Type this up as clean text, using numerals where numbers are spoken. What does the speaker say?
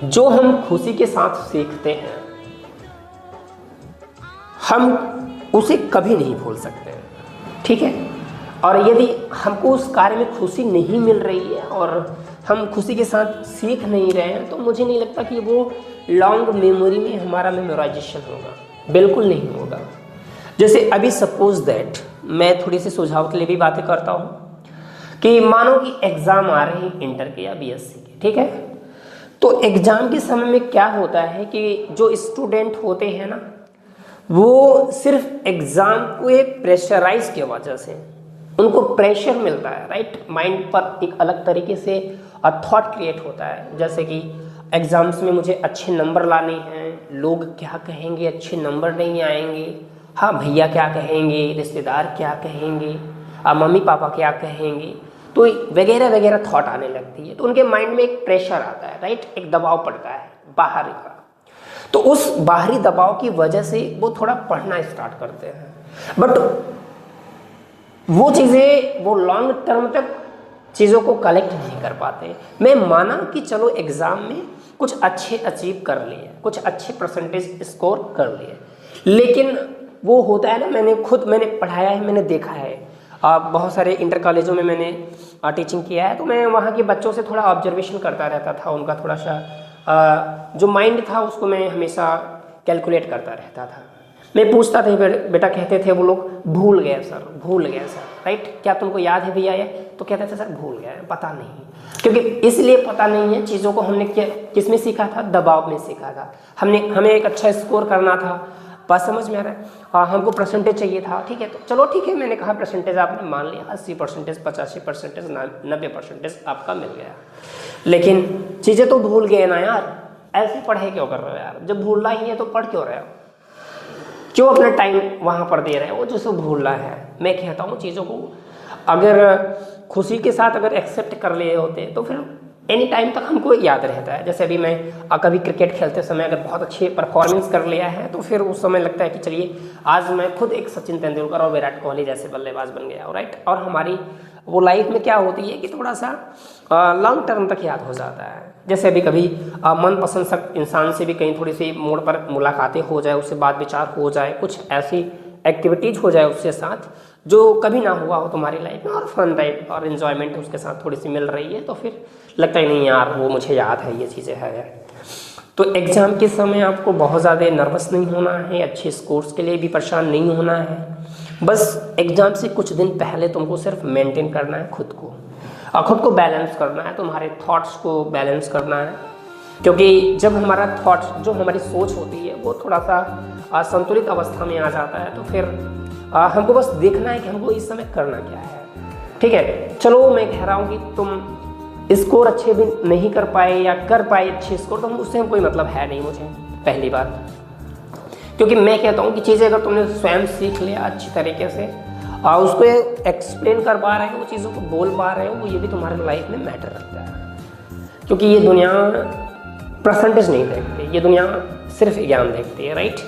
जो हम खुशी के साथ सीखते हैं हम उसे कभी नहीं भूल सकते, ठीक है। और यदि हमको उस कार्य में खुशी नहीं मिल रही है और हम खुशी के साथ सीख नहीं रहे हैं, तो मुझे नहीं लगता कि वो लॉन्ग मेमोरी में हमारा मेमोराइजेशन होगा, बिल्कुल नहीं होगा। जैसे अभी सपोज दैट मैं थोड़ी सी सुझाव के लिए भी बातें करता हूँ कि मानो कि एग्ज़ाम आ रहे हैं इंटर के या बीएससी के, ठीक है। तो एग्ज़ाम के समय में क्या होता है कि जो स्टूडेंट होते हैं ना, वो सिर्फ एग्ज़ाम को एक प्रेशराइज की वजह से उनको प्रेशर मिलता है, राइट। माइंड पर एक अलग तरीके से थॉट क्रिएट होता है, जैसे कि एग्ज़ाम्स में मुझे अच्छे नंबर लाने हैं, लोग क्या कहेंगे, अच्छे नंबर नहीं आएंगे, हाँ भैया क्या कहेंगे, रिश्तेदार क्या कहेंगे, मम्मी पापा क्या कहेंगे, तो वगैरह वगैरह थॉट आने लगती है। तो उनके माइंड में एक प्रेशर आता है, राइट, एक दबाव पड़ता है बाहर का। तो उस बाहरी दबाव की वजह से वो थोड़ा पढ़ना स्टार्ट करते हैं, बट वो चीज़ें वो लॉन्ग टर्म तक चीज़ों को कलेक्ट नहीं कर पाते। मैं माना कि चलो एग्ज़ाम में कुछ अच्छे अचीव कर लिए, कुछ अच्छे परसेंटेज स्कोर कर लिए, लेकिन वो होता है ना, मैंने पढ़ाया है, मैंने देखा है, बहुत सारे इंटर कॉलेजों में मैंने टीचिंग किया है, तो मैं वहाँ के बच्चों से थोड़ा ऑब्जर्वेशन करता रहता था। उनका थोड़ा सा जो माइंड था उसको मैं हमेशा कैलकुलेट करता रहता था। मैं पूछता था, बेटा कहते थे वो लोग, भूल गए सर, राइट, क्या तुमको याद है भैया ये? तो कहते थे सर भूल गए, पता नहीं। क्योंकि इसलिए पता नहीं है, चीज़ों को हमने किस में सीखा था, दबाव में सीखा था। हमें एक अच्छा स्कोर करना था, बात समझ में आ रहा है, हमको परसेंटेज चाहिए था, ठीक है। तो चलो ठीक है, मैंने कहा परसेंटेज आपने मान लिया, 80%, 85%, 90% आपका मिल गया, लेकिन चीज़ें तो भूल गए ना यार। ऐसे पढ़ाई क्यों कर रहे हो यार? जब भूलना ही है तो पढ़ क्यों रहे हो? क्यों अपना टाइम वहाँ पर दे रहे हो जो भूलना है? मैं कहता हूँ चीज़ों को अगर खुशी के साथ अगर एक्सेप्ट कर लिए होते तो फिर एनी टाइम तक हमको याद रहता है। जैसे अभी मैं कभी क्रिकेट खेलते समय अगर बहुत अच्छी परफॉर्मेंस कर लिया है तो फिर उस समय लगता है कि चलिए आज मैं खुद एक सचिन तेंदुलकर और विराट कोहली जैसे बल्लेबाज बन गया, राइट। और हमारी वो लाइफ में क्या होती है कि थोड़ा सा लॉन्ग टर्म तक याद हो जाता है। जैसे अभी कभी मनपसंद सब इंसान से भी कहीं थोड़ी सी मोड़ पर मुलाकातें हो जाए, उससे बात विचार हो जाए, कुछ ऐसी एक्टिविटीज़ हो जाए उसके साथ जो कभी ना हुआ हो तुम्हारी लाइफ में, और फन टाइप और इन्जॉयमेंट उसके साथ थोड़ी सी मिल रही है, तो फिर लगता ही नहीं यार वो मुझे याद है, ये चीज़ें है। तो एग्ज़ाम के समय आपको बहुत ज़्यादा नर्वस नहीं होना है, अच्छे स्कोर्स के लिए भी परेशान नहीं होना है। बस एग्ज़ाम से कुछ दिन पहले तुमको सिर्फ मेंटेन करना है खुद को, और खुद को बैलेंस करना है, तुम्हारे थॉट्स को बैलेंस करना है। क्योंकि जब हमारा थॉट्स, जो हमारी सोच होती है, वो थोड़ा सा संतुलित अवस्था में आ जाता है, तो फिर हमको बस देखना है कि हमको इस समय करना क्या है, ठीक है। चलो मैं कह रहा हूँ कि तुम स्कोर अच्छे भी नहीं कर पाए या कर पाए अच्छे स्कोर, तो उससे कोई मतलब है नहीं मुझे, पहली बात। क्योंकि मैं कहता हूँ कि चीज़ें अगर तुमने स्वयं सीख लिया अच्छी तरीके से और उसको एक्सप्लेन कर पा रहे हो, चीज़ों को बोल पा रहे हो, ये भी तुम्हारे लाइफ में मैटर रखता है। क्योंकि ये दुनिया परसेंटेज नहीं देखती, ये दुनिया सिर्फ ज्ञान देखती है, राइट।